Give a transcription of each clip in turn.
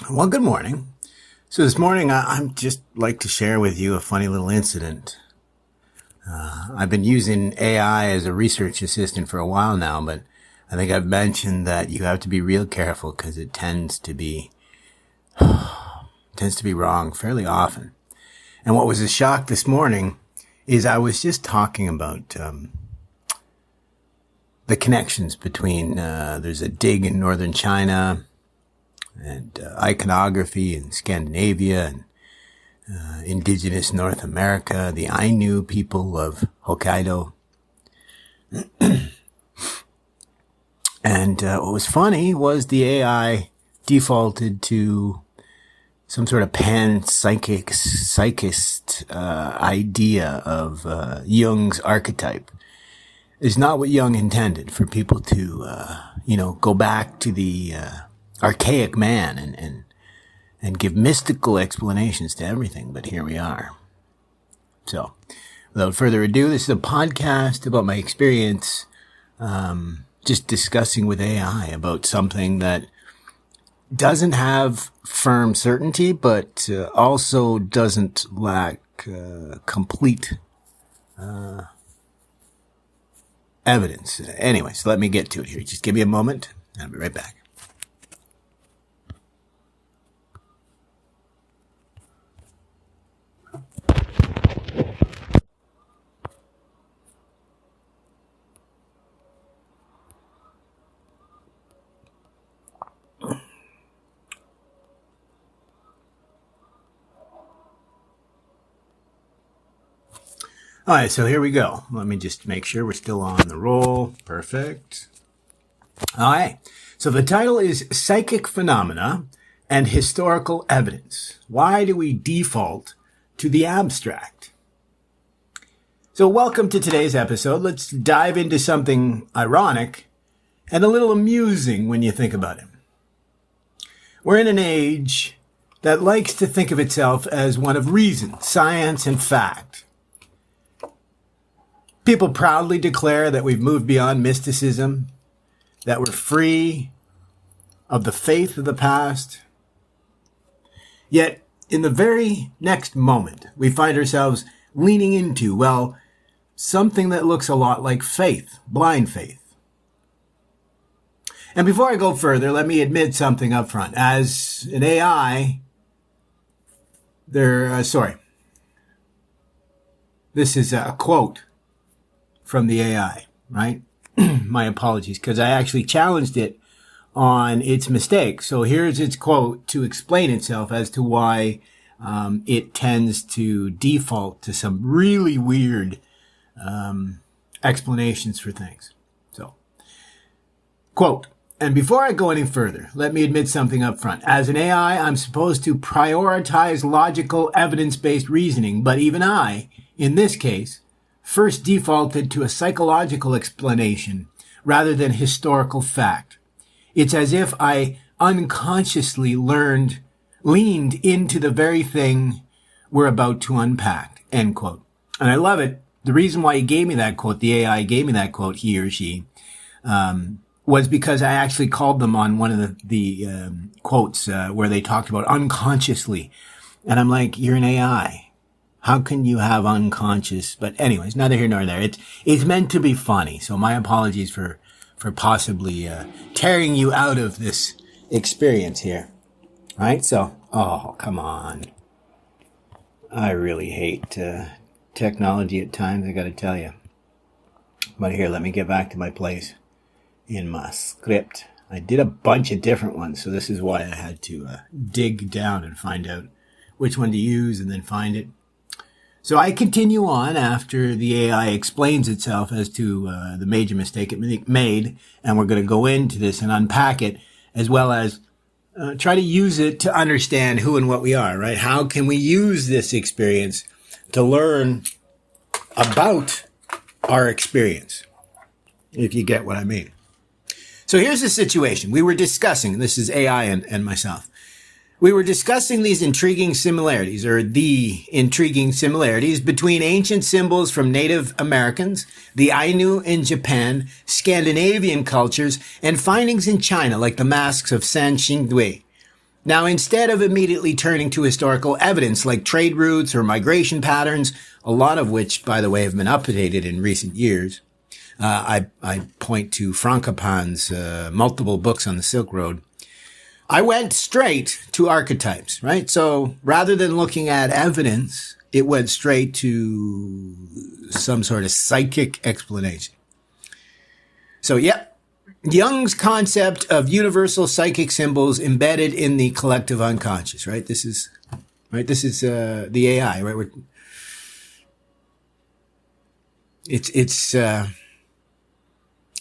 Well, good morning. So this morning, I'm just like to share with you a funny little incident. I've been using AI as a research assistant for a while now, but I think I've mentioned that you have to be real careful because it tends to be wrong fairly often. And what was a shock this morning is I was just talking about the connections between there's a dig in northern China and iconography in Scandinavia and indigenous North America, the Ainu people of Hokkaido. And what was funny was the AI defaulted to some sort of psychist idea of Jung's archetype. It's not what Jung intended for people to, go back to the archaic man and give mystical explanations to everything. But here we are. So, without further ado, this is a podcast about my experience, just discussing with AI about something that doesn't have firm certainty, but also doesn't lack complete evidence. Anyway, so let me get to it here. Just give me a moment. I'll be right back. All right, so here we go. Let me just make sure we're still on the roll. Perfect. All right, so the title is Psychic Phenomena and Historical Evidence. Why do we default to the abstract? So welcome to today's episode. Let's dive into something ironic and a little amusing when you think about it. We're in an age that likes to think of itself as one of reason, science, and fact. People proudly declare that we've moved beyond mysticism, that we're free of the faith of the past. Yet, in the very next moment, we find ourselves leaning into, something that looks a lot like faith, blind faith. And before I go further, let me admit something up front. As an AI, this is a quote from the AI, right? My apologies, because I actually challenged it on its mistake. So here's its quote to explain itself as to why it tends to default to some really weird explanations for things. So, quote, and before I go any further, let me admit something up front. As an AI, I'm supposed to prioritize logical, evidence-based reasoning, but even I, in this case, first defaulted to a psychological explanation rather than historical fact. It's as if I unconsciously leaned into the very thing we're about to unpack, end quote. And I love it. The reason why he gave me that quote, the AI gave me that quote, he or she, was because I actually called them on one of the quotes where they talked about unconsciously. And I'm like, you're an AI. How can you have unconscious? But anyways, neither here nor there. It's meant to be funny. So my apologies for possibly tearing you out of this experience here. All right? So, oh, come on. I really hate technology at times, I got to tell you. But here, let me get back to my place in my script. I did a bunch of different ones, so this is why I had to dig down and find out which one to use and then find it. So I continue on after the AI explains itself as to the major mistake it made, and we're going to go into this and unpack it, as well as try to use it to understand who and what we are, right? How can we use this experience to learn about our experience, if you get what I mean? So here's the situation. We were discussing, this is AI and myself, we were discussing these intriguing similarities, or the intriguing similarities between ancient symbols from Native Americans, the Ainu in Japan, Scandinavian cultures, and findings in China like the masks of San Xingdui. Now, instead of immediately turning to historical evidence like trade routes or migration patterns, a lot of which, by the way, have been updated in recent years, I point to Frankopan's multiple books on the Silk Road. I went straight to archetypes, right? So rather than looking at evidence, it went straight to some sort of psychic explanation. So, yep, Jung's concept of universal psychic symbols embedded in the collective unconscious, right? This is the AI, right?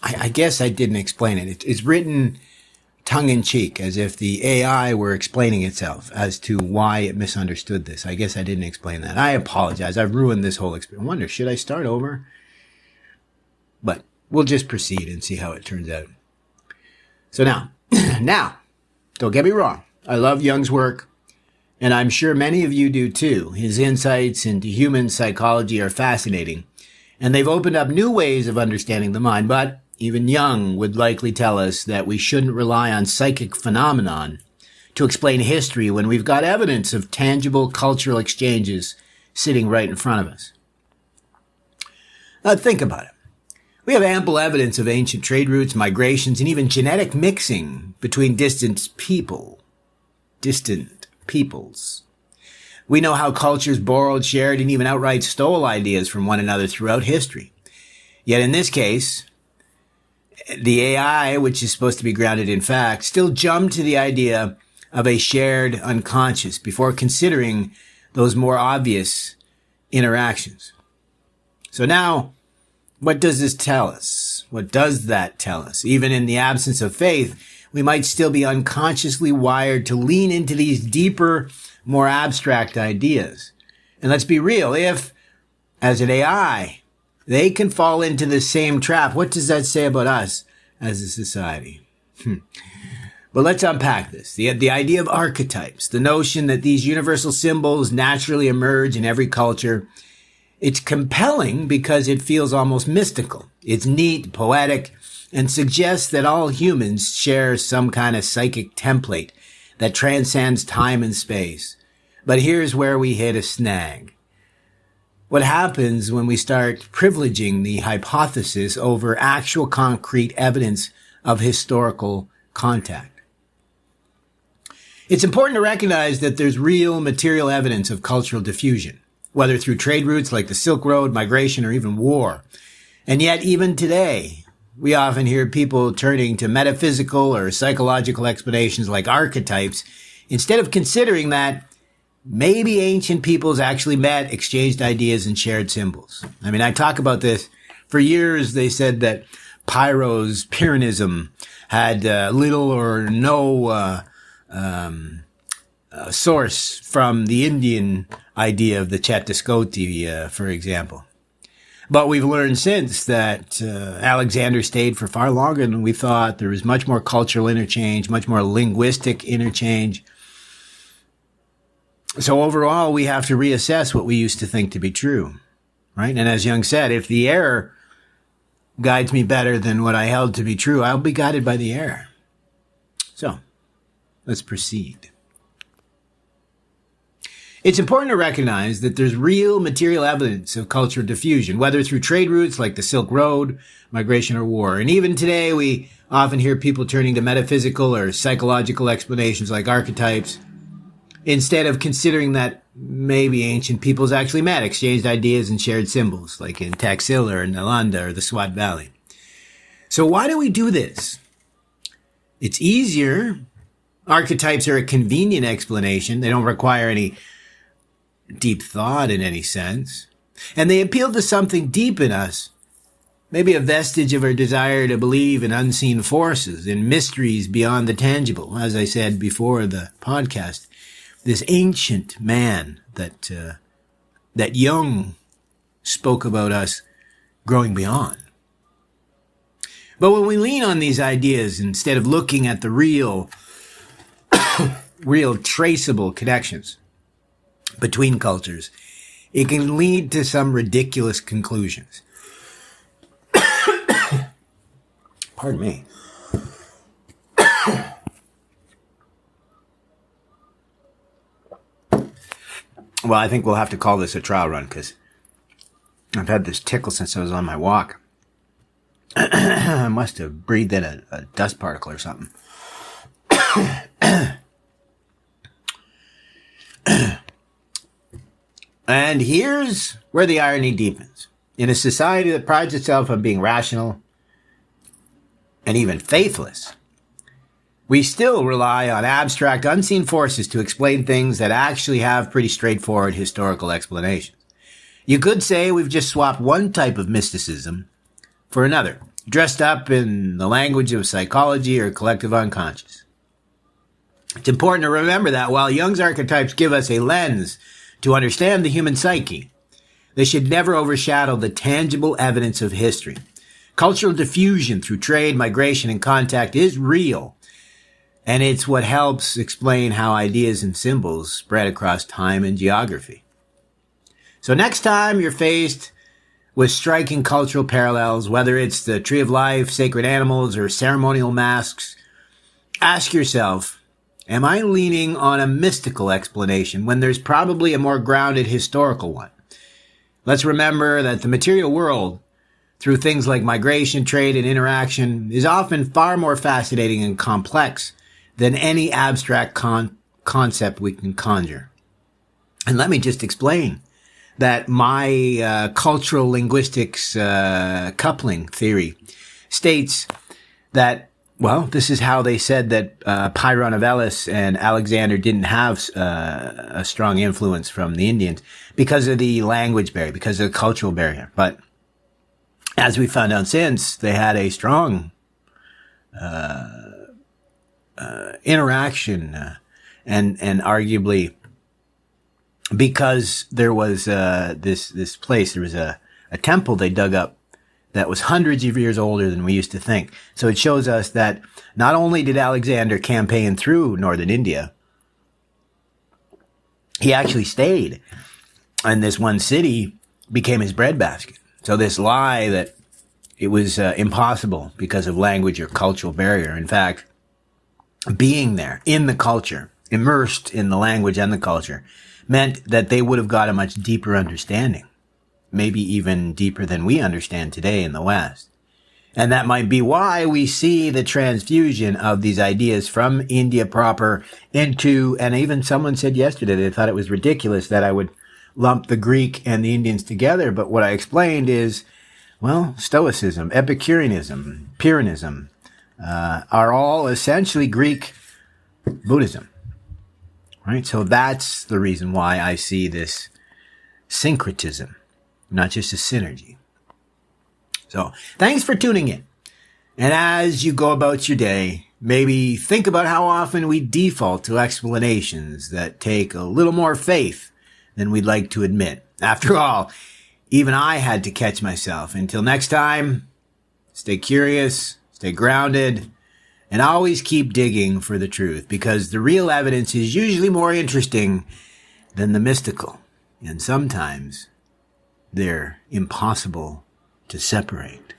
I guess I didn't explain it. It's written tongue-in-cheek, as if the AI were explaining itself as to why it misunderstood this. I guess I didn't explain that. I apologize. I've ruined this whole experience. I wonder, should I start over? But we'll just proceed and see how it turns out. So now, don't get me wrong. I love Jung's work, and I'm sure many of you do too. His insights into human psychology are fascinating, and they've opened up new ways of understanding the mind, but even Jung would likely tell us that we shouldn't rely on psychic phenomenon to explain history when we've got evidence of tangible cultural exchanges sitting right in front of us. Now, think about it. We have ample evidence of ancient trade routes, migrations, and even genetic mixing between distant peoples. We know how cultures borrowed, shared, and even outright stole ideas from one another throughout history. Yet in this case, the AI, which is supposed to be grounded in fact, still jumped to the idea of a shared unconscious before considering those more obvious interactions. So now, what does this tell us? What does that tell us? Even in the absence of faith, we might still be unconsciously wired to lean into these deeper, more abstract ideas. And let's be real, if, as an AI, they can fall into the same trap, what does that say about us as a society? But let's unpack this. The idea of archetypes, the notion that these universal symbols naturally emerge in every culture, it's compelling because it feels almost mystical. It's neat, poetic, and suggests that all humans share some kind of psychic template that transcends time and space. But here's where we hit a snag. What happens when we start privileging the hypothesis over actual concrete evidence of historical contact? It's important to recognize that there's real material evidence of cultural diffusion, whether through trade routes like the Silk Road, migration, or even war. And yet, even today, we often hear people turning to metaphysical or psychological explanations like archetypes instead of considering that maybe ancient peoples actually met, exchanged ideas, and shared symbols. I mean, I talk about this. For years, they said that Pyrrhonism had little or no source from the Indian idea of the Chettascoti, for example. But we've learned since that Alexander stayed for far longer than we thought. There was much more cultural interchange, much more linguistic interchange. So overall, we have to reassess what we used to think to be true, right? And as Jung said, if the error guides me better than what I held to be true, I'll be guided by the error. So, let's proceed. It's important to recognize that there's real material evidence of cultural diffusion, whether through trade routes like the Silk Road, migration, or war. And even today, we often hear people turning to metaphysical or psychological explanations like archetypes, instead of considering that maybe ancient peoples actually met, exchanged ideas, and shared symbols, like in Taxila or Nalanda or the Swat Valley. So why do we do this? It's easier. Archetypes are a convenient explanation. They don't require any deep thought in any sense. And they appeal to something deep in us, maybe a vestige of our desire to believe in unseen forces, in mysteries beyond the tangible, as I said before the podcast. This ancient man that Jung spoke about us growing beyond. But when we lean on these ideas instead of looking at the real traceable connections between cultures, it can lead to some ridiculous conclusions. Pardon me. Well, I think we'll have to call this a trial run because I've had this tickle since I was on my walk. I must have breathed in a dust particle or something. And here's where the irony deepens. In a society that prides itself on being rational and even faithless, we still rely on abstract, unseen forces to explain things that actually have pretty straightforward historical explanations. You could say we've just swapped one type of mysticism for another, dressed up in the language of psychology or collective unconscious. It's important to remember that while Jung's archetypes give us a lens to understand the human psyche, they should never overshadow the tangible evidence of history. Cultural diffusion through trade, migration, and contact is real, and it's what helps explain how ideas and symbols spread across time and geography. So next time you're faced with striking cultural parallels, whether it's the tree of life, sacred animals, or ceremonial masks, ask yourself, am I leaning on a mystical explanation when there's probably a more grounded historical one? Let's remember that the material world, through things like migration, trade, and interaction, is often far more fascinating and complex than any abstract concept we can conjure. And let me just explain that my cultural linguistics coupling theory states that, well, this is how they said that Pyrrhon of Elis and Alexander didn't have a strong influence from the Indians because of the language barrier, because of the cultural barrier. But as we found out since, they had a strong interaction and arguably because there was this place, there was a temple they dug up that was hundreds of years older than we used to think. So it shows us that not only did Alexander campaign through northern India, he actually stayed. And this one city became his breadbasket. So this lie that it was impossible because of language or cultural barrier. In fact, being there in the culture, immersed in the language and the culture, meant that they would have got a much deeper understanding. Maybe even deeper than we understand today in the West. And that might be why we see the transfusion of these ideas from India proper into, and even someone said yesterday they thought it was ridiculous that I would lump the Greek and the Indians together. But what I explained is, well, Stoicism, Epicureanism, Pyrrhonism are all essentially Greek Buddhism. Right? So that's the reason why I see this syncretism, not just a synergy. So thanks for tuning in. And as you go about your day, maybe think about how often we default to explanations that take a little more faith than we'd like to admit. After all, even I had to catch myself. Until next time, stay curious, stay grounded, and always keep digging for the truth, because the real evidence is usually more interesting than the mystical. And sometimes they're impossible to separate.